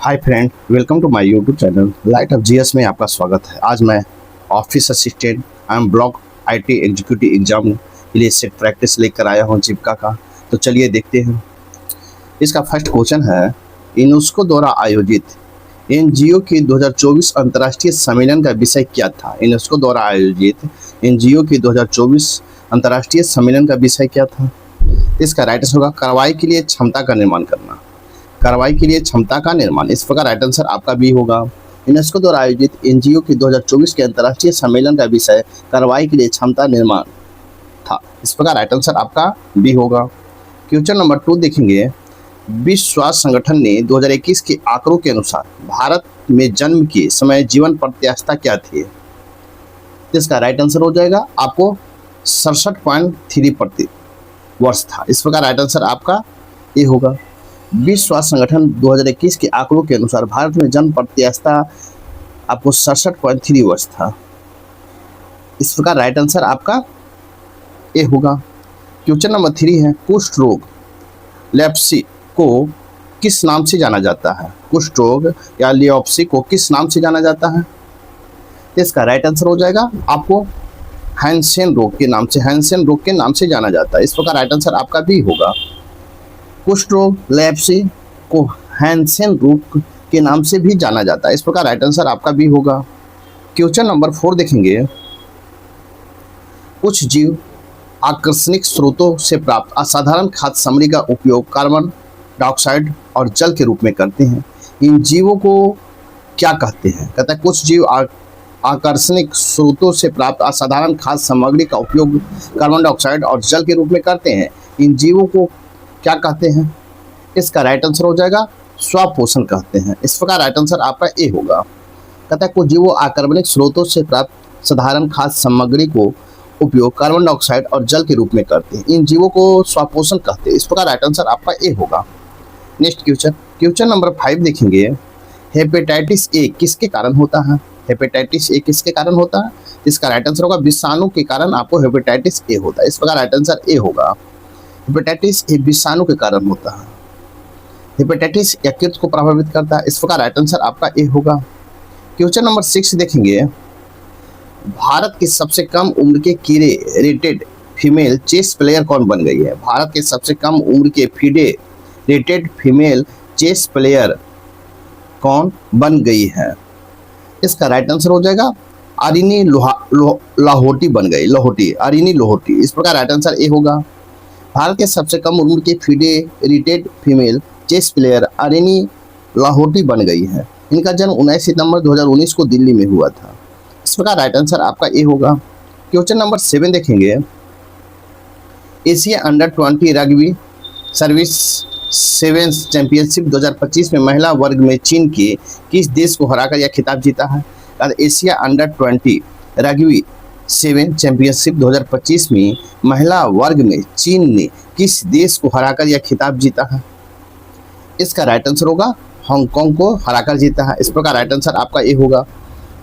Hi friend, welcome to my YouTube channel light of GS में आपका स्वागत है। आज मैं office assistant and block IT executive exam के लिए सेट प्रैक्टिस लेकर आया हूं जीविका का। तो चलिए देखते हैं। इसका फर्स्ट क्वेश्चन है, यूनेस्को द्वारा आयोजित एनजीओ की 2024 अंतर्राष्ट्रीय सम्मेलन का विषय क्या था। यूनेस्को द्वारा आयोजित एनजीओ की 2024 अंतर्राष्ट्रीय सम्मेलन का विषय क्या था। इसका राइट आंसर होगा कार्रवाई के लिए क्षमता का निर्माण करना। कार्रवाई के लिए क्षमता का निर्माण, इस प्रकार राइट आंसर आपका बी होगा। यूनेस्को द्वारा आयोजित एनजीओ की 2024 के अंतर्राष्ट्रीय सम्मेलन का विषय कार्रवाई के लिए क्षमता निर्माण था। इस प्रकार राइट आंसर आपका बी होगा। क्वेश्चन नंबर 2 देखेंगे। विश्व स्वास्थ्य संगठन ने 2021 के आंकड़ों के अनुसार भारत में जन्म के समय जीवन प्रत्याशा क्या थी। इसका राइट आंसर हो जाएगा आपको 67.3 प्रति वर्ष था। इस प्रकार राइट आंसर आपका ए होगा। विश्व स्वास्थ्य संगठन 2021 के आंकड़ों के अनुसार भारत में जन्म प्रत्याशा आपको 67.3 वर्ष था। इस प्रकार राइट आंसर आपका ए होगा। क्वेश्चन नंबर 3 है, कुष्ठ रोग लेप्सी को किस नाम से जाना जाता है। कुष्ठ रोग या लियोप्सी को किस नाम से जाना जाता है। इसका राइट आंसर हो जाएगा आपको हैंसेन रोग के नाम से, हैंसेन रोग के नाम से जाना जाता है। इस प्रकार राइट आंसर आपका बी होगा। कुष्ठ रोग लेप्सी को हैंसेन रोग के नाम से भी जाना जाता है। इस प्रकार राइट आंसर आपका भी होगा। क्वेश्चन नंबर 4 देखेंगे। कुछ जीव आकर्षणिक स्रोतों से प्राप्त असाधारण खाद्य सामग्री का उपयोग कार्बन डाइऑक्साइड और जल के रूप में करते हैं। इन जीवों को क्या कहते हैं। कहता है कुछ जीव आकर्षणिक स्रोतों से प्राप्त असाधारण खाद्य सामग्री का उपयोग कार्बन डाइऑक्साइड और जल के रूप में करते हैं। इन जीवों को क्या कहते हैं। इसका राइट आंसर हो जाएगा स्वपोषण कहते हैं। इस प्रकार राइट आंसर आपका ए होगा। कहता है कुछ जीवों आकर्षणिक स्रोतों से प्राप्त साधारण खाद्य सामग्री को उपयोग कार्बन डाइऑक्साइड और जल के रूप में करते हैं। इन जीवों को स्वपोषण कहते हैं। इस प्रकार राइट आंसर आपका ए होगा। नेक्स्ट क्वेश्चन नंबर 5 देखेंगे। हेपेटाइटिस ए किसके कारण होता है। हेपेटाइटिस ए किसके कारण होता है। इसका राइट आंसर होगा विषाणु के कारण आपको हेपेटाइटिस ए होता है। इस प्रकार राइट आंसर ए होगा। हेपेटाइटिस ए विषाणु के कारण होता है। हेपेटाइटिस यकृत को प्रभावित करता है। इस प्रकार राइट आंसर आपका ए होगा। क्वेश्चन नंबर 6 देखेंगे। भारत की सबसे कम उम्र के कीड़े रेटेड फीमेल चेस प्लेयर कौन बन गई है। भारत के सबसे कम उम्र के FIDE rated female chess player कौन बन गई है। इसका राइट आंसर हो जाएगा अरिनी लाहोटी बन गई। लाहोटी, अरिनी लाहोटी। इस प्रकार राइट आंसर ए होगा। भारत के सबसे कम उम्र की FIDE rated female chess player Arini Lahoti बन गई है। इनका जन्म 19 सितंबर 2019 को दिल्ली में हुआ था। इस प्रकार राइट आंसर आपका ए होगा। क्वेश्चन नंबर 7 देखेंगे। Asia under 20 rugby service sevens championship 2025 में महिला वर्ग में चीन के किस देश को हराकर यह खिताब जीता है। एशिया अंडर 20 रग्बी 7 चैंपियनशिप 2025 में महिला वर्ग में चीन ने किस देश को हराकर यह खिताब जीता है। इसका राइट आंसर होगा हांगकांग को हराकर जीता है। इस प्रकार राइट आंसर आपका ए होगा।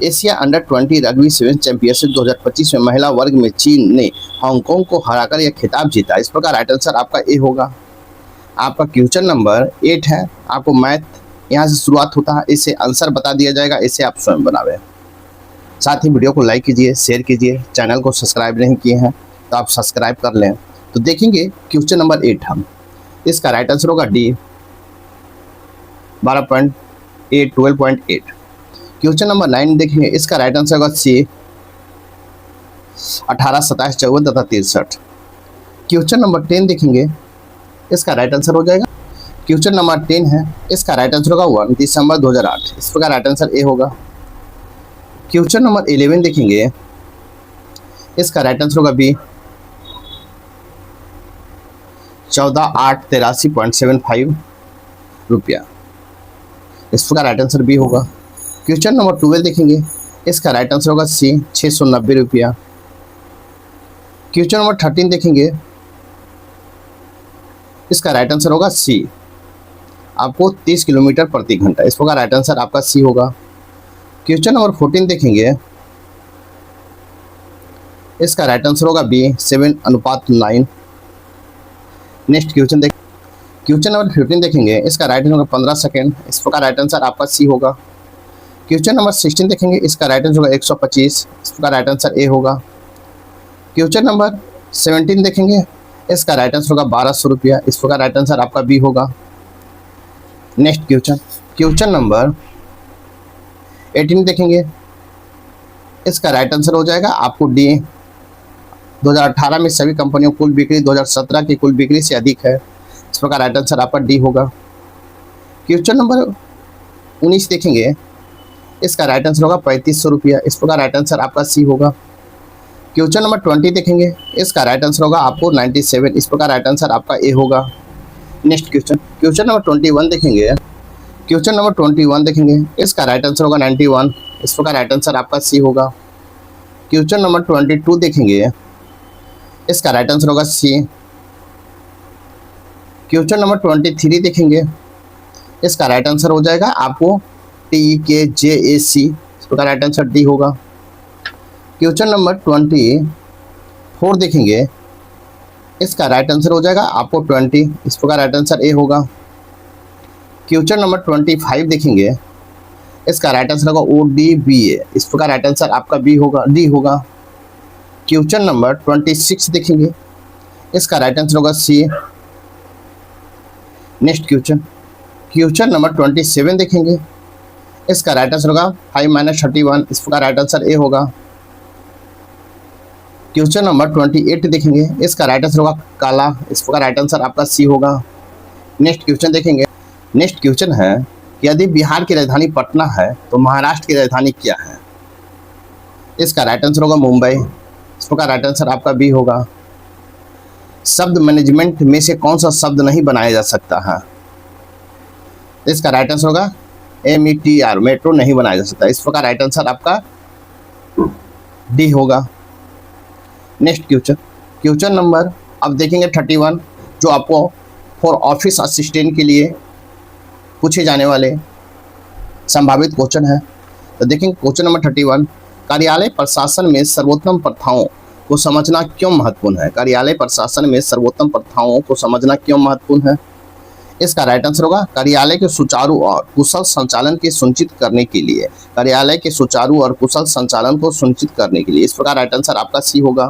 एशिया अंडर 20 रग्बी 7 चैंपियनशिप 2025 में महिला वर्ग में चीन ने हांगकांग को हराकर यह खिताब जीता। इस प्रकार राइट आंसर आपका ए होगा। आपका क्वेश्चन नंबर 8 है। आपको मैथ यहाँ से शुरुआत होता है, इसे आंसर बता दिया जाएगा, इसे आप स्वयं बनावे। साथ ही वीडियो को लाइक कीजिए, शेयर कीजिए। चैनल को सब्सक्राइब नहीं किए हैं तो आप सब्सक्राइब कर लें। तो देखेंगे क्वेश्चन नंबर 8 हम। इसका राइट आंसर होगा डी 12.8 12.8। क्वेश्चन नंबर 9 देखेंगे। इसका राइट आंसर होगा सी 18 27 54 तथा 63। क्वेश्चन नंबर 10 देखेंगे। इसका राइट आंसर हो जाएगा। क्वेश्चन नंबर 10 है। इसका राइट आंसर होगा 1 दिसंबर 2008। इस प्रकार राइट आंसर ए होगा। क्वेश्चन नंबर 11 देखेंगे। इसका राइट आंसर होगा बी 14,883.75 रुपया। इस प्रकार राइट आंसर बी होगा। क्वेश्चन नंबर 12 देखेंगे। इसका राइट आंसर होगा सी 690 रुपया। क्वेश्चन नंबर 13 देखेंगे। इसका राइट आंसर होगा सी आपको 30 किलोमीटर प्रति घंटा। इस प्रकार राइट आंसर आपका सी होगा। क्वेश्चन नंबर 14 देखेंगे। इसका राइट आंसर होगा बी 7:9। नेक्स्ट क्वेश्चन देख क्वेश्चन नंबर 15 देखेंगे, इसका राइट आंसर होगा 15 सेकेंड। इस प्रकार राइट आंसर आपका सी होगा। क्वेश्चन नंबर 16 देखेंगे, इसका राइट आंसर होगा 125। इस प्रकार राइट आंसर ए होगा। क्वेश्चन नंबर 17 देखेंगे, इसका राइट आंसर होगा 1200 रुपया। इस प्रकार राइट आंसर आपका बी होगा। नेक्स्ट क्वेश्चन नंबर 18 देखेंगे, इसका राइट आंसर हो जाएगा आपको डी। 2018 में सभी कंपनियों की कुल बिक्री 2017 की कुल बिक्री से अधिक है। इस प्रकार राइट आंसर आपका डी होगा। क्वेश्चन नंबर 19 देखेंगे, इसका राइट आंसर होगा 3500 रुपया। इस प्रकार राइट आंसर आपका सी होगा। क्वेश्चन नंबर 20 देखेंगे, इसका राइट आंसर होगा आपको 97। इस प्रकार राइट आंसर आपका ए होगा। नेक्स्ट क्वेश्चन नंबर 21 देखेंगे, क्वेश्चन नंबर 21 देखेंगे, इसका राइट आंसर होगा 91। इस प्रकार राइट आंसर आपका सी होगा। क्वेश्चन नंबर 22 देखेंगे, इसका राइट आंसर होगा सी। क्वेश्चन नंबर 23 देखेंगे, इसका राइट आंसर हो जाएगा आपको TKJAC। इस प्रकार राइट आंसर डी होगा। क्वेश्चन नंबर 24 देखेंगे, इसका राइट आंसर हो जाएगा आपको 20। इस प्रकार राइट आंसर ए होगा। क्वेश्चन नंबर 25 देखेंगे, इसका राइट आंसर होगा ODBA। इस प्रकार राइट आंसर आपका बी होगा, डी होगा। क्वेश्चन नंबर 26 देखेंगे, इसका राइट आंसर होगा सी। नेक्स्ट क्वेश्चन नंबर 27 देखेंगे, इसका राइट आंसर होगा 5 - 31। इस प्रकार राइट आंसर ए होगा। क्वेश्चन नंबर 28 देखेंगे, इसका राइट आंसर होगा काला। इस प्रकार राइट आंसर आपका सी होगा। नेक्स्ट क्वेश्चन देखेंगे, नेक्स्ट क्वेश्चन है कि यदि बिहार की राजधानी पटना है तो महाराष्ट्र की राजधानी क्या है? इसका राइट आंसर होगा मुंबई। इस प्रकार राइट आंसर आपका बी होगा। शब्द मैनेजमेंट में से कौन सा शब्द नहीं बनाया जा सकता है? इसका राइट आंसर होगा METR, मेट्रो नहीं बनाया जा सकता। इस प्रकार राइट आंसर आपका डी होगा। नेक्स्ट क्वेश्चन नंबर अब देखेंगे 31, जो आपको फॉर ऑफिस असिस्टेंट के लिए पूछे जाने वाले संभावित क्वेश्चन है। तो देखेंगे क्वेश्चन नंबर 31, कार्यालय प्रशासन में सर्वोत्तम प्रथाओं को समझना क्यों महत्वपूर्ण है? कार्यालय प्रशासन में सर्वोत्तम प्रथाओं को समझना क्यों महत्वपूर्ण है? इसका राइट आंसर होगा कार्यालय के सुचारू और कुशल संचालन के सुनिश्चित करने के लिए। कार्यालय के सुचारू और कुशल संचालन को सुनिश्चित करने के लिए। इस प्रकार राइट आंसर आपका सी होगा।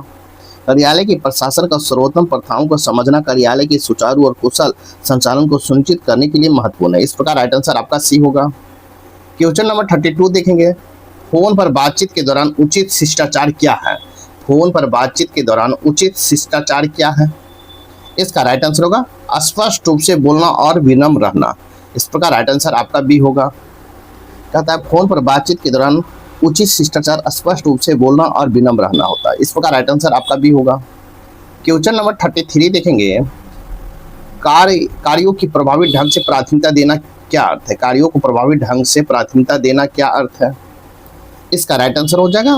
कार्यालय के प्रशासन का सर्वोत्तम प्रथाओं को समझना कार्यालय के सुचारू और कुशल संचालन को सुनिश्चित करने के लिए महत्वपूर्ण है। इस प्रकार राइट आंसर आपका सी होगा। क्वेश्चन नंबर 32 देखेंगे, फोन पर बातचीत के दौरान उचित शिष्टाचार क्या है? फोन पर बातचीत के दौरान उचित शिष्टाचार क्या है? इसका राइट आंसर होगा स्पष्ट रूप से बोलना और विनम्र रहना। इस प्रकार राइट आंसर आपका बी होगा। कहता है फोन पर बातचीत के दौरान उचित शिष्टाचार स्पष्ट रूप से बोलना और विनम्र रहना होता है। इस प्रकार राइट आंसर आपका बी होगा। क्वेश्चन नंबर 33 देखेंगे, कार्यों की प्रभावी ढंग से प्राथमिकता देना क्या अर्थ है? कार्यों को प्रभावी ढंग से प्राथमिकता देना क्या अर्थ है? इसका राइट आंसर हो जाएगा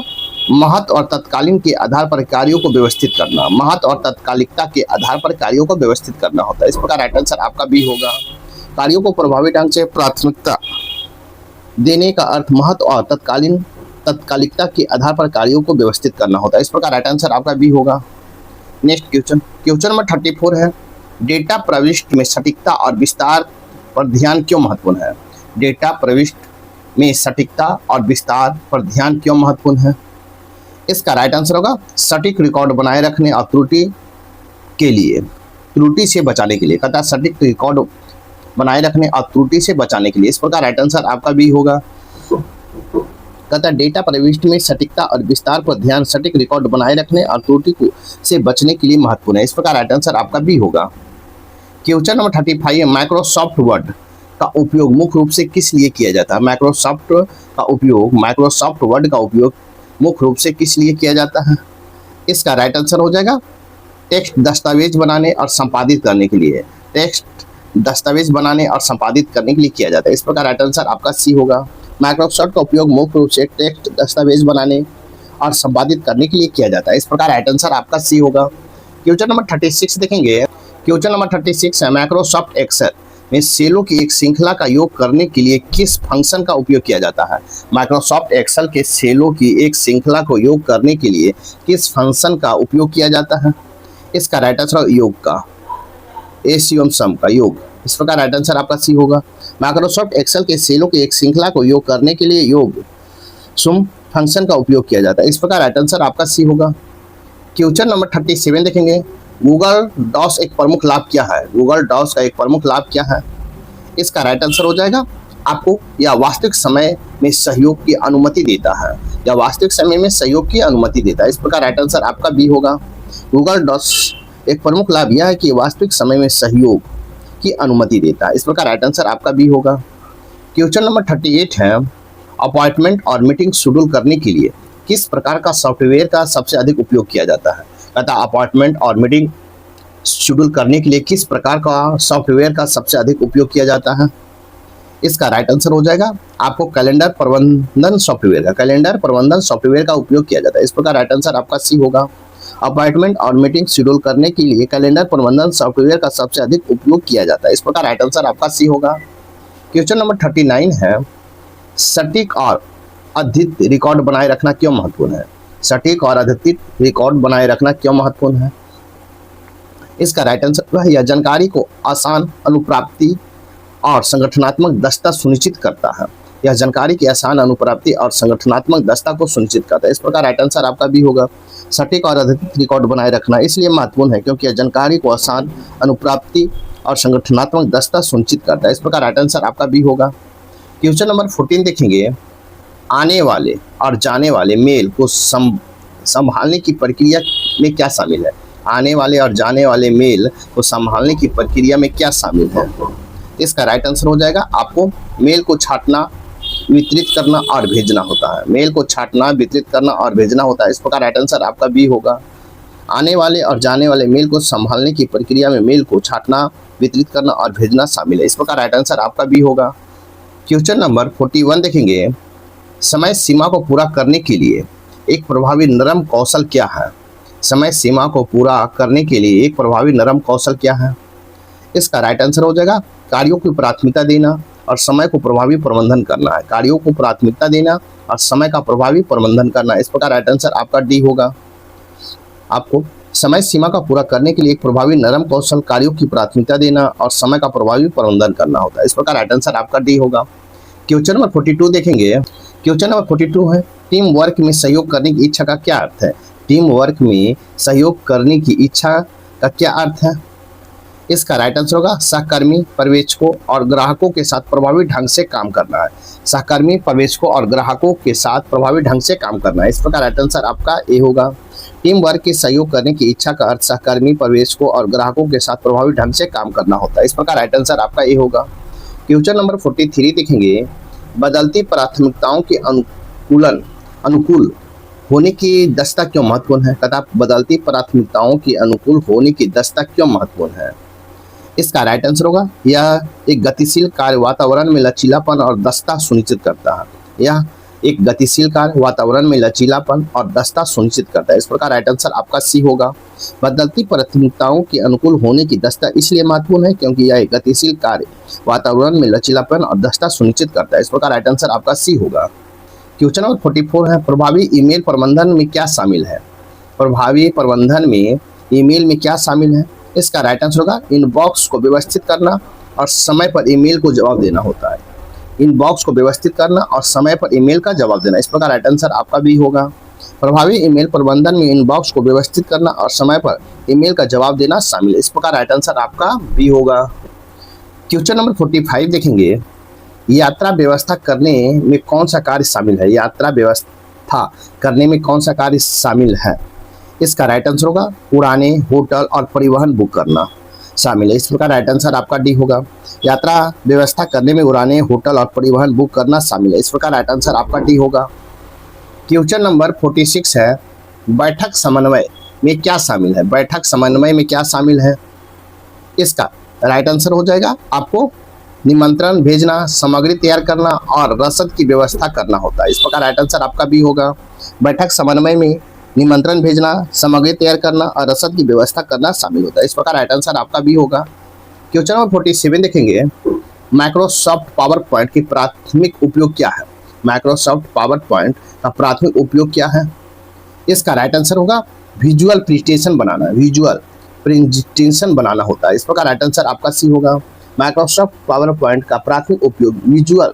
महत्व और तत्कालीन के आधार पर कार्यों को व्यवस्थित करना। महत्व और तत्कालिकता के आधार पर कार्यों को व्यवस्थित करना होता है। इस प्रकार राइट आंसर आपका बी होगा। कार्यों को प्रभावी ढंग से प्राथमिकता देने का अर्थ महत्व और तत्कालिकता के आधार पर कार्यों को व्यवस्थित करना होता है। इस प्रकार राइट आंसर आपका बी होगा। नेक्स्ट क्वेश्चन नंबर 34 है, डेटा प्रविष्टि में सटीकता और विस्तार पर ध्यान क्यों महत्वपूर्ण है? डेटा प्रविष्टि में सटीकता और विस्तार पर ध्यान क्यों महत्वपूर्ण है? इसका राइट आंसर होगा सटीक रिकॉर्ड बनाए रखने और त्रुटि से बचाने के लिए। कहता है सटीक रिकॉर्ड बनाए रखने और त्रुटि से बचाने के लिए। इस प्रकार राइट आंसर आपका बी होगा। कहता है डेटा प्रविष्टि में सटीकता और विस्तार पर ध्यान सटीक रिकॉर्ड बनाए रखने और त्रुटि से बचने के लिए महत्वपूर्ण है। इस प्रकार राइट आंसर आपका बी होगा। क्वेश्चन नंबर 35 है, माइक्रोसॉफ्ट वर्ड का उपयोग मुख्य रूप से किस लिए किया जाता है? माइक्रोसॉफ्ट वर्ड का उपयोग मुख्य रूप से किस लिए किया जाता है? इसका राइट आंसर हो जाएगा टेक्स्ट दस्तावेज बनाने और संपादित करने के लिए। टेक्स्ट दस्तावेज बनाने और संपादित करने के लिए किया जाता है। इस प्रकार राइट आंसर आपका सी होगा। माइक्रोसॉफ्ट का उपयोग मुख्य रूप से टेक्स्ट दस्तावेज बनाने और संपादित करने के लिए किया जाता है। इस प्रकार राइट आंसर आपका सी होगा। क्वेश्चन नंबर 36 देखेंगे। क्वेश्चन नंबर 36 है, माइक्रोसॉफ्ट एक्सेल में सेलों की एक श्रृंखला का योग करने के लिए किस फंक्शन का उपयोग किया जाता है? माइक्रोसॉफ्ट एक्सेल के सेलों की एक श्रृंखला को योग करने के लिए किस फंक्शन का उपयोग किया जाता है? इसका राइट आंसर योग का, एसियम सम का योग। इस प्रकार राइट आंसर आपका सी होगा। माइक्रोसॉफ्ट एक्सेल के सेलों की एक श्रृंखला को योग करने के लिए योग सुम फंक्शन का उपयोग किया जाता है। इस प्रकार राइट आंसर आपका सी होगा। क्वेश्चन नंबर 37 देखेंगे, गूगल डॉस एक प्रमुख लाभ क्या है? गूगल डॉस का एक प्रमुख लाभ क्या है? इसका राइट आंसर हो जाएगा आपको, यह वास्तविक समय में सहयोग की अनुमति देता है। यह वास्तविक समय में सहयोग की अनुमति देता है। इस प्रकार राइट आंसर आपका बी होगा। गूगल डॉस एक प्रमुख लाभ यह है कि वास्तविक समय में सहयोग की अनुमति देता है। इस प्रकार राइट आंसर आपका बी होगा। क्वेश्चन नंबर 38 है, अपॉइंटमेंट और मीटिंग शेड्यूल करने के लिए किस प्रकार का सॉफ्टवेयर का सबसे अधिक उपयोग किया जाता है? कहता अपॉइंटमेंट और मीटिंग शेड्यूल करने के लिए किस प्रकार का सॉफ्टवेयर का सबसे अधिक उपयोग किया जाता है? इसका राइट आंसर हो जाएगा आपको कैलेंडर प्रबंधन सॉफ्टवेयर का उपयोग किया जाता है। इस प्रकार राइट आंसर आपका सी होगा। अपॉइंटमेंट और मीटिंग शेड्यूल करने के लिए कैलेंडर प्रबंधन सॉफ्टवेयर का सबसे अधिक उपयोग किया जाता है। इस प्रकार राइट आंसर आपका सी होगा। क्वेश्चन नंबर 39 है, सटीक और अद्वितीय रिकॉर्ड बनाए रखना क्यों महत्वपूर्ण है? सटीक और अद्वितीय रिकॉर्ड बनाए रखना क्यों महत्वपूर्ण है? इसका राइट आंसर है, यह जानकारी को आसान अनुप्राप्ति और संगठनात्मक दक्षता सुनिश्चित करता है। यह जानकारी की आसान अनुप्राप्ति और संगठनात्मक दक्षता को सुनिश्चित करता है। इस प्रकार राइट आंसर आपका भी होगा। सटीक और अद्वितीय रिकॉर्ड बनाए रखना इसलिए महत्वपूर्ण है क्योंकि यह जानकारी को आसान अनुप्राप्ति और संगठनात्मक दक्षता सुनिश्चित करता है। इस प्रकार राइट आंसर आपका भी होगा। क्वेश्चन नंबर 14 देखेंगे, आने वाले और जाने वाले मेल को संभालने की प्रक्रिया में क्या शामिल है? आने वाले और जाने वाले मेल को संभालने की प्रक्रिया में क्या शामिल है? इसका राइट आंसर हो जाएगा आपको मेल को छांटना, वितरित करना और भेजना होता है। मेल को छांटना, वितरित करना और भेजना होता है। इस प्रकार राइट आंसर आपका बी होगा। आने वाले और जाने वाले मेल को संभालने की प्रक्रिया में मेल को छांटना, वितरित करना और भेजना शामिल है। इस प्रकार राइट आंसर आपका बी होगा। क्वेश्चन नंबर 41 देखेंगे, समय सीमा को पूरा करने के लिए एक प्रभावी नरम कौशल क्या है? समय सीमा को पूरा करने के लिए एक प्रभावी नरम कौशल क्या है? इसका राइट आंसर हो जाएगा कार्यों की प्राथमिकता देना और समय को प्रभावी प्रबंधन करना है। कार्यों को प्राथमिकता देना और समय का प्रभावी प्रबंधन करना। इस प्रकार राइट आंसर आपका डी होगा। आपको समय सीमा का पूरा करने के लिए एक प्रभावी नरम कौशल कार्यों की प्राथमिकता देना और समय का प्रभावी प्रबंधन करना होता है। इस प्रकार राइट आंसर आपका डी होगा। क्वेश्चन नंबर 42 देखेंगे। क्वेश्चन नंबर 42 है, टीम वर्क में सहयोग करने की इच्छा का क्या अर्थ है? टीम वर्क में सहयोग करने की इच्छा का क्या अर्थ है? इसका राइट आंसर होगा सहकर्मी, पर्यवेक्षकों और ग्राहकों के साथ प्रभावी ढंग से काम करना है। सहकर्मी, पर्यवेक्षकों और ग्राहकों के साथ प्रभावी ढंग से काम करना है। इस प्रकार राइट आंसर आपका ए होगा। टीम वर्क के सहयोग करने की इच्छा का अर्थ सहकर्मी, पर्यवेक्षकों और ग्राहकों के साथ प्रभावी ढंग से काम करना होता है। इस प्रकार राइट आंसर आपका ए होगा। क्वेश्चन नंबर 43 देखेंगे, बदलती प्राथमिकताओं के अनुकूल होने की दक्षता क्यों महत्वपूर्ण है? कहता बदलती प्राथमिकताओं के अनुकूल होने की दक्षता क्यों महत्वपूर्ण है? इसका राइट आंसर होगा यह एक गतिशील कार्य वातावरण में लचीलापन और दक्षता सुनिश्चित करता है। यह एक गतिशील कार्य वातावरण में लचीलापन और दक्षता सुनिश्चित करता है। इस प्रकार राइट आंसर आपका सी होगा। बदलती प्राथमिकताओं के अनुकूल होने की दक्षता इसलिए महत्वपूर्ण है क्योंकि यह एक गतिशील कार्य वातावरण में लचीलापन और दक्षता सुनिश्चित करता है। इस प्रकार राइट आंसर आपका सी होगा। क्वेश्चन नंबर 44 है, प्रभावी ईमेल प्रबंधन में क्या शामिल है? प्रभावी प्रबंधन में ईमेल में क्या शामिल है? इसका राइट आंसर होगा इनबॉक्स को व्यवस्थित करना और समय पर ईमेल को जवाब देना होता है। इनबॉक्स को व्यवस्थित करना और समय पर ईमेल का जवाब देना। इस प्रकार राइट आंसर आपका भी होगा। प्रभावी ईमेल प्रबंधन में इनबॉक्स को व्यवस्थित करना और समय पर ईमेल का जवाब देना शामिल है। इस प्रकार राइट आंसर आपका भी होगा। क्वेश्चन नंबर 45 देखेंगे, यात्रा व्यवस्था करने में कौन सा कार्य शामिल है? यात्रा व्यवस्था करने में कौन सा कार्य शामिल है? इसका राइट आंसर होगा उड़ाने, होटल और परिवहन बुक करना शामिल है। इस प्रकार राइट आंसर आपका डी होगा। यात्रा व्यवस्था करने में उड़ाने, होटल और परिवहन बुक करना शामिल है। इस प्रकार राइट आंसर आपका डी होगा। क्वेश्चन नंबर 46 है, बैठक समन्वय में क्या शामिल है? बैठक समन्वय में क्या शामिल है? इसका राइट आंसर हो जाएगा आपको निमंत्रण भेजना, सामग्री तैयार करना और रसद की व्यवस्था करना होता है। इस प्रकार राइट आंसर आपका भी होगा। बैठक समन्वय में निमंत्रण भेजना, सामग्री तैयार करना और रसद की व्यवस्था करना शामिल होता है। इस प्रकार राइट आंसर आपका भी होगा। क्वेश्चन नंबर 47 देखेंगे, माइक्रोसॉफ्ट पावर पॉइंट की प्राथमिक उपयोग क्या है? माइक्रोसॉफ्ट पावर पॉइंट का प्राथमिक उपयोग क्या है? इसका राइट आंसर होगा विजुअल प्रेजेंटेशन बनाना, विजुअल प्रेजेंटेशन बनाना होता है। इस प्रकार राइट आंसर आपका सी होगा। माइक्रोसॉफ्ट पावर पॉइंट का प्राथमिक उपयोग विजुअल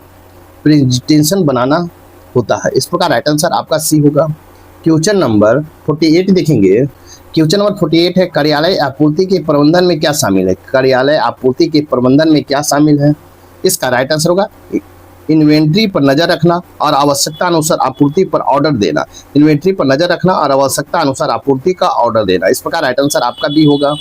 प्रेजेंटेशन बनाना होता है। इस प्रकार राइट आंसर आपका सी होगा। क्वेश्चन नंबर 48 देखेंगे। क्वेश्चन नंबर 48 है कार्यालय आपूर्ति के प्रबंधन में क्या शामिल है। कार्यालय आपूर्ति के प्रबंधन में क्या शामिल है। इसका राइट आंसर होगा इन्वेंट्री पर नजर रखना और आवश्यकता अनुसार आपूर्ति पर ऑर्डर देना। इन्वेंट्री पर नजर रखना और आवश्यकता अनुसार आपूर्ति का ऑर्डर देना। इस प्रकार राइट आंसर आपका बी होगा।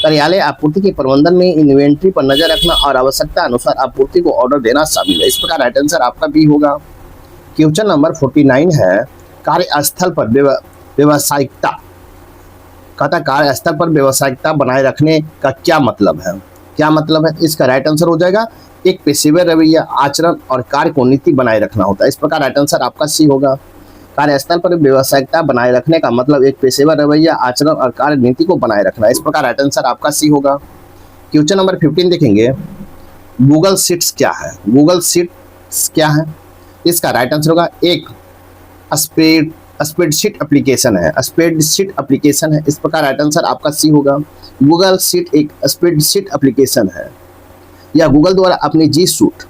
कार्यालय आपूर्ति के प्रबंधन में इन्वेंट्री पर नजर रखना और आवश्यकता अनुसार आपूर्ति को ऑर्डर देना शामिल है। इस प्रकार राइट आंसर आपका बी होगा। क्वेश्चन नंबर 49 है कार्यस्थल पर व्यावसायिकता। कहता कार्यस्थल पर व्यावसायिकता बनाए रखने का क्या मतलब है। क्या मतलब है। इसका राइट आंसर हो जाएगा एक पेशेवर रवैया, आचरण और कार्य को नीति बनाए रखना होता है। इस प्रकार राइट आंसर आपका सी होगा। कार्यस्थल पर व्यावसायिकता बनाए रखने का मतलब एक पेशेवर रवैया, आचरण और कार्य नीति को बनाए रखना। इस प्रकार राइट आंसर आपका सी होगा। क्वेश्चन नंबर 15 देखेंगे। गूगल शीट्स क्या है। गूगल शीट्स क्या है। इसका राइट आंसर होगा एक स्प्रेडशीट एप्लीकेशन है। स्प्रेडशीट एप्लीकेशन है। इस प्रकार राइट आंसर आपका सी होगा। गूगल शीट एक स्प्रेडशीट एप्लीकेशन है। यह गूगल द्वारा अपने जी सूट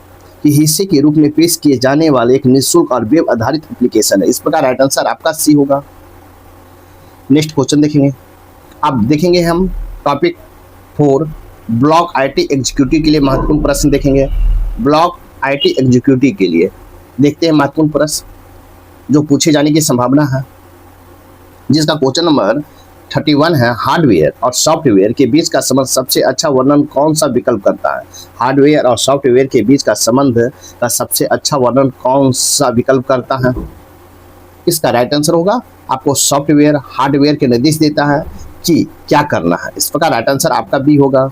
के हिस्से के रूप में पेश किए जाने वाले एक निःशुल्क और वेब आधारित एप्लीकेशन है। इस प्रकार राइट आंसर आपका सी होगा। नेक्स्ट क्वेश्चन देखेंगे। अब देखेंगे हम टॉपिक 4 ब्लॉक आईटी एग्जीक्यूटिव के लिए महत्वपूर्ण प्रश्न देखेंगे। ब्लॉक आईटी एग्जीक्यूटिव के लिए देखते हैं महत्वपूर्ण प्रश्न जो पूछे जाने की संभावना है, जिसका क्वेश्चन नंबर 31 है हार्डवेयर और सॉफ्टवेयर के बीच का संबंध सबसे अच्छा वर्णन कौन सा विकल्प करता है। हार्डवेयर और सॉफ्टवेयर के बीच का संबंध का सबसे अच्छा वर्णन कौन सा विकल्प करता है। इसका राइट आंसर होगा आपको सॉफ्टवेयर हार्डवेयर के निर्देश देता है कि क्या करना है। इस प्रकार राइट आंसर आपका बी होगा।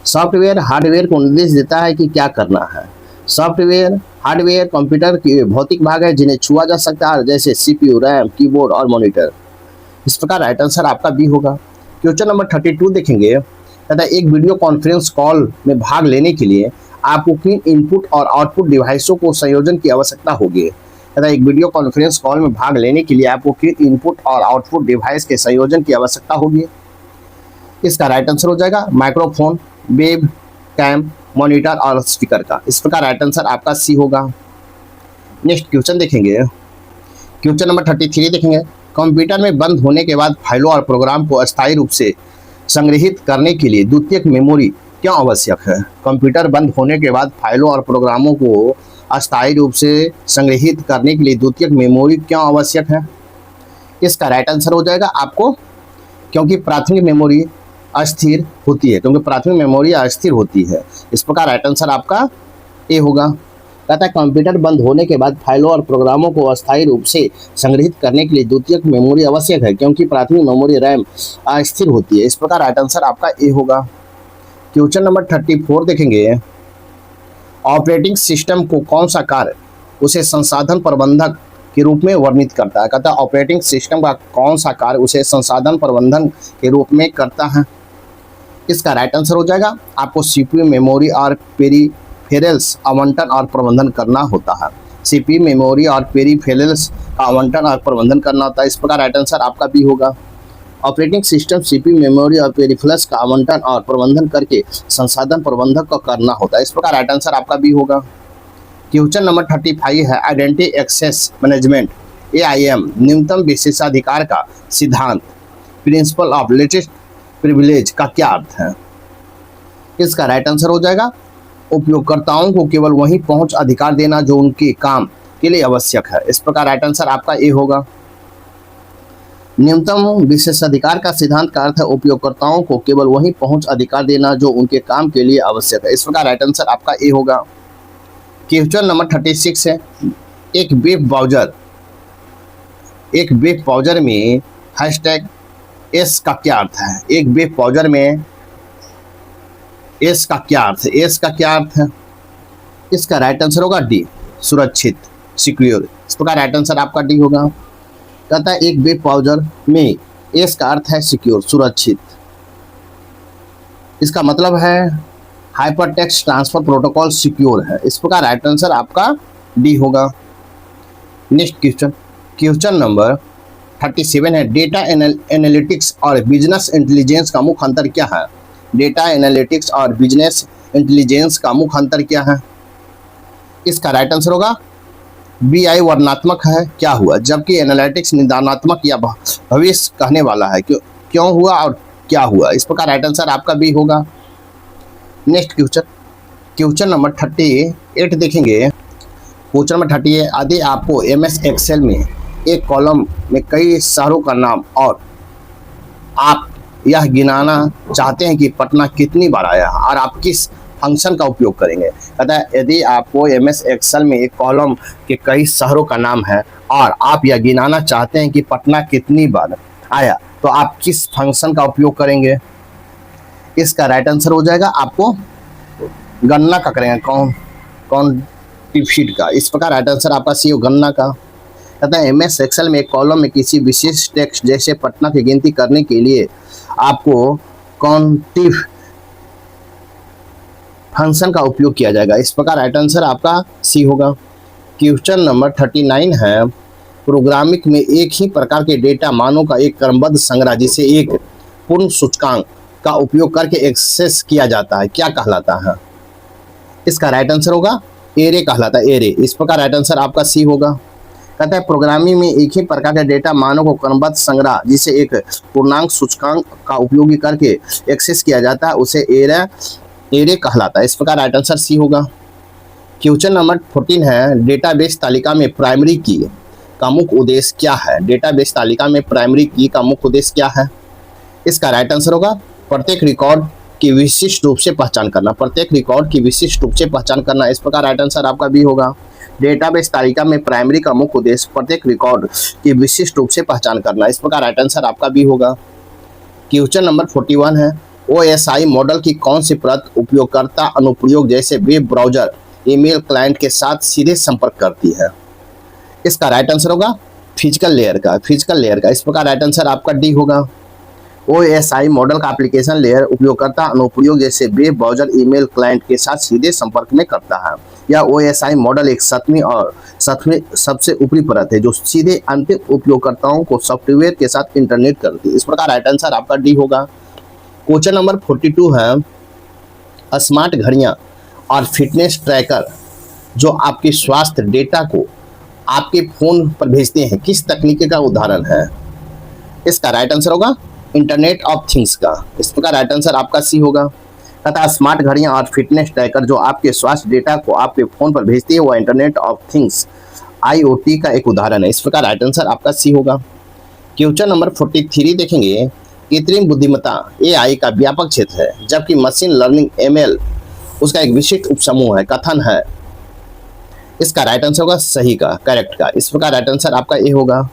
सॉफ्टवेयर हार्डवेयर को निर्देश देता है कि क्या करना है। सॉफ्टवेयर हार्डवेयर कंप्यूटर के भौतिक भाग है जिन्हें छुआ जा सकता है, जैसे सीपीयू, रैम, कीबोर्ड और मॉनिटर। इस प्रकार राइट आंसर आपका बी होगा। क्वेश्चन नंबर 32 देखेंगे। तथा एक वीडियो कॉन्फ्रेंस कॉल में भाग लेने के लिए आपको किन इनपुट और आउटपुट डिवाइसों को संयोजन की आवश्यकता होगी। तथा एक वीडियो कॉन्फ्रेंस कॉल में भाग लेने के लिए आपको किन इनपुट और आउटपुट डिवाइस के संयोजन की आवश्यकता होगी। इसका राइट आंसर हो जाएगा माइक्रोफोन, वेब कैम, मॉनिटर और स्पीकर का। इस प्रकार राइट आंसर आपका सी होगा। नेक्स्ट क्वेश्चन देखेंगे। क्वेश्चन नंबर 33 देखेंगे। कंप्यूटर में बंद होने के बाद फाइलों और प्रोग्राम को अस्थायी रूप से संग्रहित करने के लिए द्वितीयक मेमोरी क्यों आवश्यक है। कंप्यूटर बंद होने के बाद फाइलों और प्रोग्रामों को अस्थायी रूप से संग्रहित करने के लिए द्वितीयक मेमोरी क्यों आवश्यक है। इसका राइट आंसर हो जाएगा आपको क्योंकि प्राथमिक मेमोरी अस्थिर होती है। क्योंकि प्राथमिक मेमोरी अस्थिर होती है। इस प्रकार राइट आंसर आपका ए होगा। कहता है कंप्यूटर बंद होने के बाद फाइलों और प्रोग्रामों को अस्थायी रूप से संग्रहित करने के लिए द्वितीयक मेमोरी आवश्यक है क्योंकि प्राथमिक मेमोरी रैम अस्थिर होती है। इस प्रकार राइट आंसर आपका ए होगा। क्वेश्चन नंबर 34 देखेंगे। ऑपरेटिंग सिस्टम को कौन सा कार्य उसे संसाधन प्रबंधक के रूप में वर्णित करता है। कहता है ऑपरेटिंग सिस्टम का कौन सा कार्य उसे संसाधन प्रबंधन के रूप में करता है। इसका राइट आंसर हो जाएगा आपको सीपीयू, मेमोरी और पेरीफेरल्स आवंटन और प्रबंधन करना होता है। सीपीयू, मेमोरी और पेरीफेरल्स का आवंटन और प्रबंधन करना होता है। इस प्रकार राइट आंसर आपका भी होगा। ऑपरेटिंग सिस्टम सीपीयू, मेमोरी और पेरीफेरल्स का आवंटन और प्रबंधन करके संसाधन प्रबंधक को करना होता है। इस प्रकार राइट आंसर आपका भी होगा। क्वेश्चन नंबर 35 है आइडेंटिटी एक्सेस मैनेजमेंट AIM न्यूनतम विशेषाधिकार का सिद्धांत प्रिंसिपल ऑफ लेटेस्ट प्रिविलेज का क्या अर्थ है। इसका राइट आंसर हो जाएगा उपयोगकर्ताओं को केवल वही पहुंच अधिकार देना जो उनके काम के लिए आवश्यक है। इस प्रकार राइट आंसर आपका ए होगा। न्यूनतम विशेषाधिकार का सिद्धांत का अर्थ है उपयोगकर्ताओं को केवल वही पहुंच अधिकार देना जो उनके काम के लिए आवश्यक है। इस प्रकार राइट आंसर आपका ए होगा। क्वेश्चन नंबर 36 है एक वेब ब्राउज़र में हैशटैग एस का क्या अर्थ है। एक वेब ब्राउज़र में एस का क्या अर्थ है। एस का क्या अर्थ है। इसका राइट आंसर होगा डी सुरक्षित, सिक्योर। इस प्रकार राइट आंसर आपका डी होगा। कहता है एक वेब ब्राउज़र में एस का अर्थ है सिक्योर, सुरक्षित। इसका मतलब है hyper text transfer protocol secure है। इस प्रकार राइट आंसर आपका डी होगा। नेक्स्ट क्वेश्चन नंबर 37 है डेटा एनालिटिक्स और बिजनेस इंटेलिजेंस का मुख्य अंतर क्या है। डेटा एनालिटिक्स और बिजनेस इंटेलिजेंस का मुख्य अंतर क्या है? इसका राइट आंसर होगा BI वर्णनात्मक है, क्या हुआ, जबकि एनालिटिक्स निदानात्मक या भविष्य कहने वाला है, क्यों हुआ और क्या हुआ। इस प्रकार राइट आंसर आपका बी होगा। नेक्स्ट क्वेश्चन नंबर 38 देखेंगे। क्वेश्चन नंबर 38, यदि आपको MS एक्सेल में एक कॉलम में कई शहरों का नाम और आप यह गिनाना चाहते हैं कि पटना कितनी बार आया और आप किस फंक्शन का उपयोग करेंगे। कहता है यदि आपको MS एक्सेल में एक कॉलम के कई शहरों का नाम है और आप यह गिनाना चाहते हैं कि पटना कितनी बार आया, तो आप किस फंक्शन का उपयोग करेंगे। इसका राइट आंसर हो जाएगा आपको गणना का करेंगे, क्वांटिफिट का। इस प्रकार राइट आंसर आपका सी हो गणना का। कहता है MS एक्सेल में एक कॉलम में किसी विशेष टेक्स्ट जैसे पटना की गिनती करने के लिए आपको क्वांटिफ फंक्शन का उपयोग किया जाएगा। इस प्रकार राइट आंसर आपका सी होगा। क्वेश्चन नंबर 39 है, प्रोग्रामिंग में एक ही प्रकार के डेटा मानों का एक क्रमबद्ध संग्रह जिसे एक पूर्ण सूचकांक का उपयोग करके एक्सेस किया जाता है, क्या कहलाता है। इसका राइट आंसर होगा एरे कहलाता है, एरे। इस प्रकार राइट आंसर आपका सी होगा। कहता है प्रोग्रामिंग में एक ही प्रकार के डेटा मानों को क्रमबद्ध संग्रह जिसे एक पूर्णांक सूचकांक का उपयोग करके एक्सेस किया जाता है उसे एरे कहलाता है। इस प्रकार राइट आंसर सी होगा। क्वेश्चन नंबर 14 है, डेटाबेस तालिका में प्राइमरी की का मुख्य उद्देश्य क्या है। डेटाबेस तालिका में प्राइमरी की का मुख्य उद्देश्य क्या है। इसका राइट आंसर होगा प्रत्येक रिकॉर्ड की विशिष्ट रूप से पहचान करना, प्रत्येक रिकॉर्ड की विशिष्ट रूप से पहचान करना। इस प्रकार राइट आंसर आपका बी होगा। डेटाबेस तालिका में प्राइमरी का मुख्य उद्देश्य प्रत्येक रिकॉर्ड की विशिष्ट रूप से पहचान करना। इस प्रकार राइट आंसर आपका बी होगा। क्वेश्चन नंबर 41 है, OSI मॉडल की कौन सी परत उपयोगकर्ता अनुप्रयोग जैसे वेब ब्राउजर ईमेल क्लाइंट के साथ सीधे संपर्क करती है। इसका राइट आंसर होगा फिजिकल लेयर का। इस प्रकार राइट आंसर आपका डी होगा। OSI मॉडल का एप्लीकेशन लेयर उपयोगकर्ता अनुप्रयोग जैसे वेब ब्राउजर ईमेल क्लाइंट के साथ सीधे संपर्क में करता है। यह OSI मॉडल एक सतवीं सबसे ऊपरी परत है जो सीधे अंतिम उपयोगकर्ताओं को सॉफ्टवेयर के साथ इंटरनेट करती है। इस प्रकार राइट आंसर आपका डी होगा। क्वेश्चन नंबर 42 है, स्मार्ट घड़ियां और फिटनेस ट्रैकर जो आपके स्वास्थ्य डेटा को आपके फोन पर भेजते हैं किस तकनीक का उदाहरण है। इसका राइट आंसर होगा इंटरनेट ऑफ थिंग्स का। इस प्रकार राइट आंसर आपका सी होगा। तथा स्मार्ट घड़ियां और फिटनेस ट्रैकर जो आपके स्वास्थ्य डेटा को आपके फोन पर भेजती है वह इंटरनेट ऑफ थिंग्स IoT का एक उदाहरण है। इस प्रकार राइट आंसर आपका सी होगा। क्वेश्चन नंबर 43 देखेंगे, कृत्रिम बुद्धिमत्ता AI का व्यापक क्षेत्र है जबकि मशीन लर्निंग ML उसका एक विशिष्ट उपसमूह है, कथन है। इसका राइट आंसर होगा सही का, करेक्ट का। इस प्रकार राइट आंसर आपका ए होगा।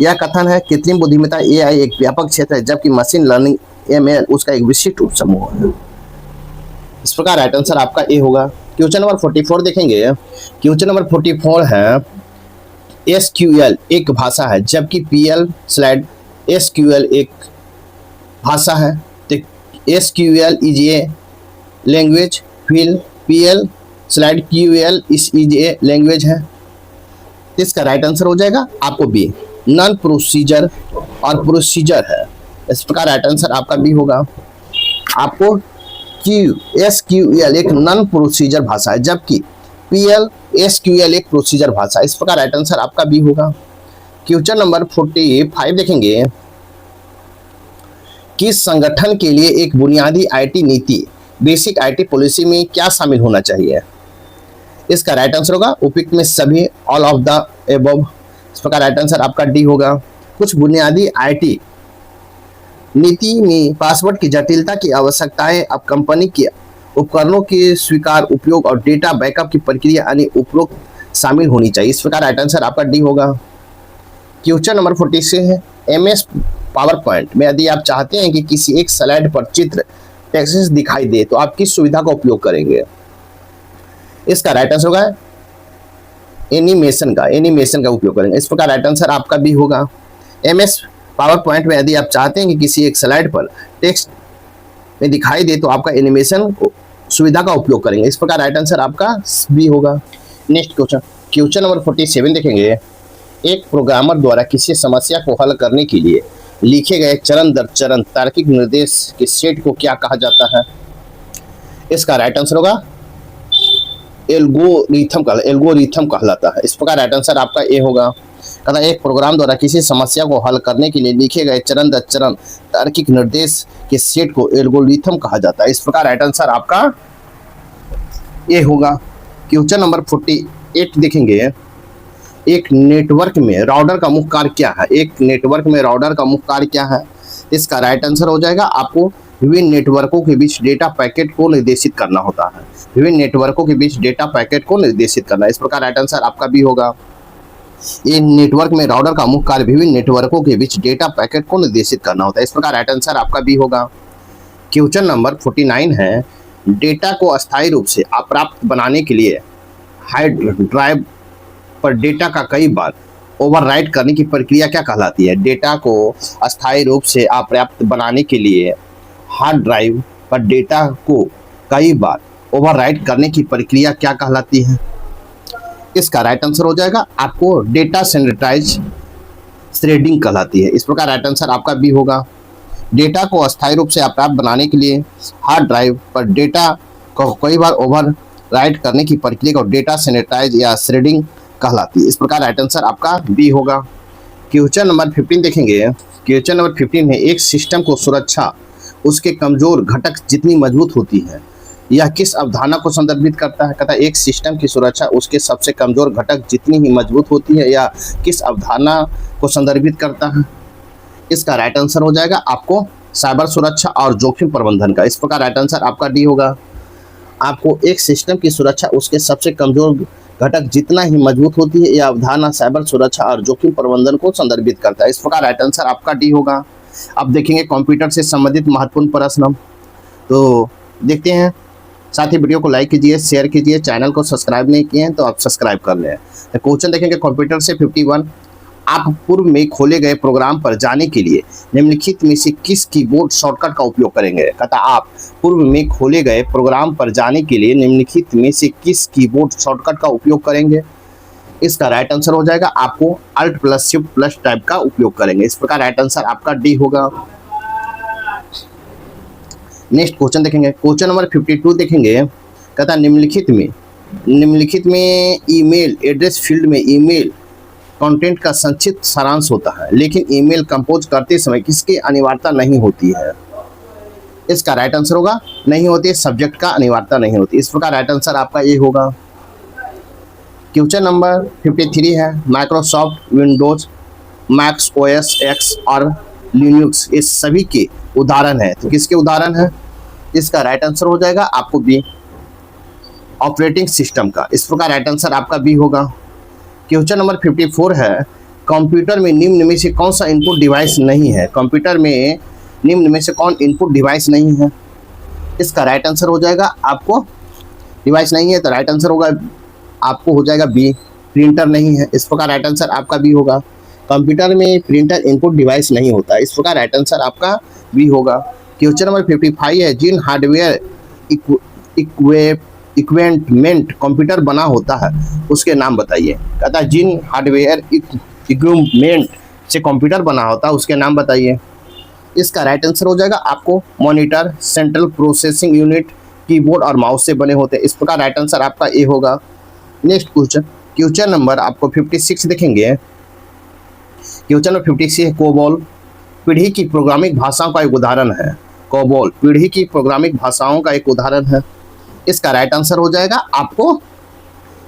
यह कथन है कृत्रिम बुद्धिमत्ता AI एक व्यापक क्षेत्र है जबकि मशीन लर्निंग ML उसका एक विशिष्ट उपसमूह है। इस प्रकार राइट आंसर आपका ए होगा। क्वेश्चन नंबर 44 देखेंगे। क्वेश्चन नंबर 44 है, SQL एक भाषा है जबकि PL/SQL एक भाषा है। तो SQL इज ए लैंग्वेज, फिर PL/QL इज ए लैंग्वेज है। इसका राइट आंसर हो जाएगा आपको बी, नॉन प्रोसीजर और प्रोसीजर है। इस प्रकार राइट आंसर आपका बी होगा। आपको SQL एक नॉन प्रोसीजर भाषा है जबकि PL/SQL एक प्रोसीजर भाषा है। इस प्रकार राइट आंसर आपका बी होगा। क्वेश्चन नंबर 45 देखेंगे, किस संगठन के लिए एक बुनियादी IT नीति बेसिक IT पॉलिसी में क्या शामिल होना चाहिए। इसका राइट आंसर होगा उपयुक्त में सभी, ऑल ऑफ द एबव। इस प्रकार राइट आंसर आपका डी होगा। कुछ बुनियादी IT नीति में पासवर्ड की जटिलता की आवश्यकताएं अब कंपनी के उपकरणों के स्वीकार उपयोग और डेटा बैकअप की प्रक्रिया अन्य उपरोक्त शामिल होनी चाहिए। इस प्रकार राइट आंसर आपका डी होगा। क्वेश्चन नंबर 46 है, MS पावर पॉइंट में यदि आप चाहते हैं कि किसी एक स्लाइड पर चित्र टेक्स्ट दिखाई दे तो आप किस सुविधा का उपयोग करेंगे। इसका राइट आंसर होगा एनिमेशन का उपयोग करेंगे। इस प्रकार राइट आंसर आपका भी होगा। MS पावर पॉइंट में यदि आप चाहते हैं कि किसी एक स्लाइड पर टेक्स्ट में दिखाई दे तो आपका एनिमेशन सुविधा का उपयोग करेंगे। इस प्रकार राइट आंसर आपका बी होगा। नेक्स्ट क्वेश्चन नंबर 47 देखेंगे। एक प्रोग्रामर द्वारा किसी समस्या को हल करने के लिए लिखे गए चरण दर चरण तार्किक निर्देश के सेट को क्या कहा जाता है। इसका राइट आंसर होगा एल्गोरिथम कहलाता है। इस प्रकार राइट आंसर आपका ए होगा। कहता एक प्रोग्राम द्वारा किसी समस्या को हल करने के लिए लिखे गए चरण दर चरण तार्किक निर्देश के सेट को एल्गोरिथम कहा जाता है। इस प्रकार राइट आंसर आपका ए होगा। क्वेश्चन नंबर 48 देखेंगे, एक नेटवर्क में राउटर का मुख्य कार्य क्या है? एक नेटवर्क में राउटर का मुख्य कार्य क्या है? इसका राइट आंसर हो जाएगा आपको विभिन्न नेटवर्कों के बीच डेटा पैकेट को निर्देशित करना होता है। विभिन्न नेटवर्कों के बीच डेटा पैकेट को निर्देशित करना, इस प्रकार राइट आंसर आपका भी होगा। ये नेटवर्क में राउटर का मुख्य कार्य विभिन्न नेटवर्कों के बीच डेटा पैकेट को निर्देशित करना होता है। इस प्रकार राइट आंसर आपका भी होगा। क्वेश्चन नंबर 49 है, डेटा को अस्थायी रूप से अप्राप्त बनाने के लिए हार्ड ड्राइव पर डेटा का कई बार ओवरराइट करने की प्रक्रिया क्या कहलाती है? डेटा को अस्थायी रूप से अपर्याप्त बनाने के लिए हार्ड ड्राइव पर डेटा को कई बार ओवरराइट करने की प्रक्रिया क्या कहलाती है? इसका राइट आंसर हो जाएगा आपको डेटा सैनिटाइज थ्रेडिंग कहलाती है। इस प्रकार राइट आंसर आपका भी होगा। डेटा को अस्थायी रूप से अपर्याप्त बनाने के लिए हार्ड ड्राइव पर डेटा को कई बार ओवरराइट करने की प्रक्रिया को डेटा सैनिटाइज या थ्रेडिंग कहलाती है। इस प्रकार राइट आंसर आपका बी होगा। क्वेश्चन नंबर 15 देखेंगे। क्वेश्चन नंबर 15 में एक सिस्टम को सुरक्षा उसके कमजोर घटक जितनी मजबूत होती है, यह किस अवधारणा को संदर्भित करता है? कहता है एक सिस्टम की सुरक्षा उसके सबसे कमजोर घटक जितनी ही मजबूत होती है, या किस अवधारणा को संदर्भित करता है? इसका राइट आंसर हो जाएगा आपको साइबर सुरक्षा और जोखिम प्रबंधन का। इस प्रकार राइट आंसर आपका डी होगा। आपको एक सिस्टम की सुरक्षा उसके सबसे कमजोर घटक जितना ही मजबूत होती है, यह अवधारणा साइबर सुरक्षा और जोखिम प्रबंधन को संदर्भित करता है। इस प्रकार राइट आंसर आपका डी होगा। अब देखेंगे कंप्यूटर से संबंधित महत्वपूर्ण प्रश्न, तो देखते हैं। साथ ही वीडियो को लाइक कीजिए, शेयर कीजिए, चैनल को सब्सक्राइब नहीं किए हैं तो आप सब्सक्राइब कर लें। तो क्वेश्चन देखेंगे कंप्यूटर से 51, आप पूर्व में खोले गए प्रोग्राम पर जाने के लिए निम्नलिखित में से किस कीबोर्ड शॉर्टकट का उपयोग करेंगे? कहता आप पूर्व में खोले गए प्रोग्राम पर जाने के लिए निम्नलिखित में से किस कीबोर्ड शॉर्टकट का उपयोग करेंगे? इसका राइट आंसर हो जाएगा आपको Alt + Shift + टाइप का उपयोग करेंगे। इस प्रकार राइट आंसर आपका डी होगा। नेक्स्ट क्वेश्चन देखेंगे। क्वेश्चन नंबर 52 देखेंगे। कहता निम्नलिखित में ईमेल एड्रेस फील्ड में ईमेल कंटेंट का संक्षिप्त सारांश होता है, लेकिन ईमेल कंपोज करते समय किसकी अनिवार्यता नहीं होती है? इसका राइट आंसर होगा नहीं होती, सब्जेक्ट का अनिवार्यता नहीं होती। इस प्रकार राइट आंसर आपका ये होगा। क्वेश्चन नंबर 53 है, Microsoft Windows, max OS x और लिनक्स ये सभी के उदाहरण है, तो किसके उदाहरण है? इसका राइट आंसर हो जाएगा आपको बी, ऑपरेटिंग सिस्टम का। इस प्रकार राइट आंसर आपका बी होगा। क्वेश्चन नंबर 54 है, कंप्यूटर में निम्न में से कौन सा इनपुट डिवाइस नहीं है? कंप्यूटर में निम्न में से कौन इनपुट डिवाइस नहीं है? इसका राइट आंसर हो जाएगा आपको डिवाइस नहीं है, तो राइट आंसर होगा आपको हो जाएगा बी, प्रिंटर नहीं है। इस प्रकार राइट आंसर आपका बी होगा। कंप्यूटर में प्रिंटर इनपुट डिवाइस नहीं होता, इस प्रकार राइट आंसर आपका बी होगा। क्वेश्चन नंबर 55 है, जिन हार्डवेयर इक्विपमेंट कंप्यूटर बना होता है उसके नाम बताइए। कहता है जिन हार्डवेयर इक्विपमेंट से कंप्यूटर बना होता है उसके नाम बताइए। इसका राइट आंसर हो जाएगा आपको monitor, central processing unit, keyboard और माउस से बने होते हैं। इस प्रकार राइट आंसर आपका ए होगा। नेक्स्ट क्वेश्चन नंबर आपको 56 देखेंगे। क्वेश्चन नंबर 56 है, कोबोल पीढ़ी की प्रोग्रामिंग भाषाओं का एक उदाहरण है। कोबोल पीढ़ी की प्रोग्रामिंग भाषाओं का एक उदाहरण है। इसका राइट आंसर हो जाएगा आपको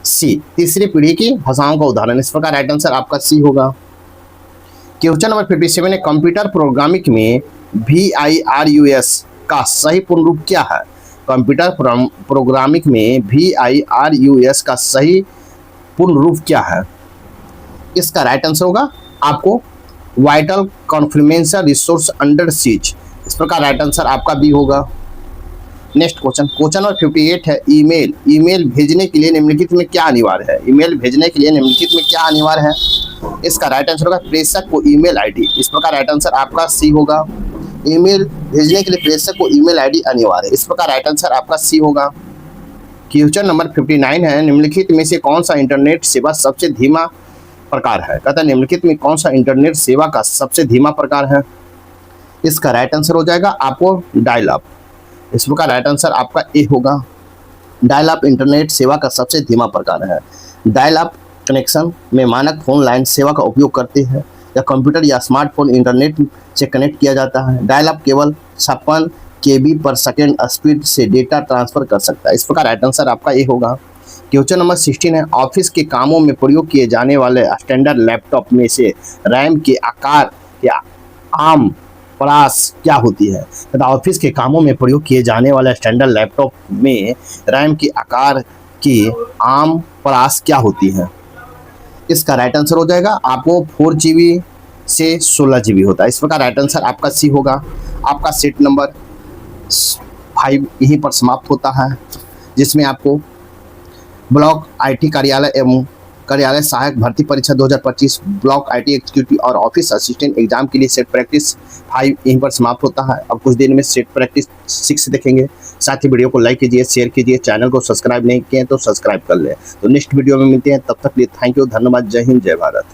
सी, तीसरी पीढ़ी की भाषाओं का उदाहरण। इस प्रकार राइट आंसर आपका सी होगा। क्वेश्चन नंबर 57 है, कंप्यूटर प्रोग्रामिंग में VIRUS का सही पूर्ण रूप क्या है? कंप्यूटर प्रोग्रामिंग में VIRUS का सही पूर्ण रूप क्या है? इसका राइट आंसर होगा आपको वाइटल कॉन्फर्मेंशन रिसोर्स अंडर सीज। इस प्रकार राइट आंसर आपका बी होगा। नेक्स्ट क्वेश्चन नंबर 58 है, ईमेल भेजने के लिए निम्नलिखित में क्या अनिवार्य है? ईमेल भेजने के लिए निम्नलिखित में क्या अनिवार्य है? इसका राइट आंसर होगा प्रेषक को ईमेल आईडी। इस प्रकार राइट आंसर आपका सी होगा। ईमेल भेजने के लिए प्रेषक को ईमेल आईडी अनिवार्य है। इस प्रकार राइट आंसर आपका सी होगा। क्वेश्चन नंबर 59 है, निम्नलिखित में से कौन सा इंटरनेट सेवा सबसे धीमा प्रकार है? कहता है निम्नलिखित में कौन सा इंटरनेट सेवा का सबसे धीमा प्रकार है? इसका राइट आंसर हो जाएगा आपको डायल अप। इस प्रकार राइट आंसर आपका ए होगा। डायल अप इंटरनेट सेवा का सबसे धीमा प्रकार है। डायल अप कनेक्शन में मानक फोन लाइन सेवा का उपयोग करते हैं या कंप्यूटर या स्मार्टफोन इंटरनेट से कनेक्ट किया जाता है। डायल अप केवल 56 KB पर सेकेंड स्पीड से डेटा ट्रांसफर कर सकता है। इस प्रकार राइट आंसर आपका ए होगा। क्वेश्चन नंबर 16 है, ऑफिस के कामों में प्रयोग किए जाने वाले स्टैंडर्ड लैपटॉप में से रैम के आकार या आम परास क्या होती है। तथा ऑफिस के कामों में प्रयोग किए जाने वाले स्टैंडर्ड लैपटॉप में रैम के आकार की आम परास क्या होती है। इसका राइट आंसर हो जाएगा आपको 4 GB से 16 GB होता है। इस प्रकार राइट आंसर आपका सी होगा। आपका सेट नंबर 5 यहीं पर समाप्त होता है, जिसमें आपको ब्लॉक IT कार्यालय एवं कार्यालय सहायक भर्ती परीक्षा 2025, ब्लॉक IT एग्जीक्यूटिव और ऑफिस असिस्टेंट एग्जाम के लिए सेट प्रैक्टिस 5 यहीं पर समाप्त होता है। अब कुछ दिन में सेट प्रैक्टिस 6 देखेंगे। साथ ही वीडियो को लाइक कीजिए, शेयर कीजिए, चैनल को सब्सक्राइब नहीं किए तो सब्सक्राइब कर लें। तो नेक्स्ट वीडियो में मिलते हैं, तब तक लिए थैंक यू, धन्यवाद, जय हिंद, जय भारत।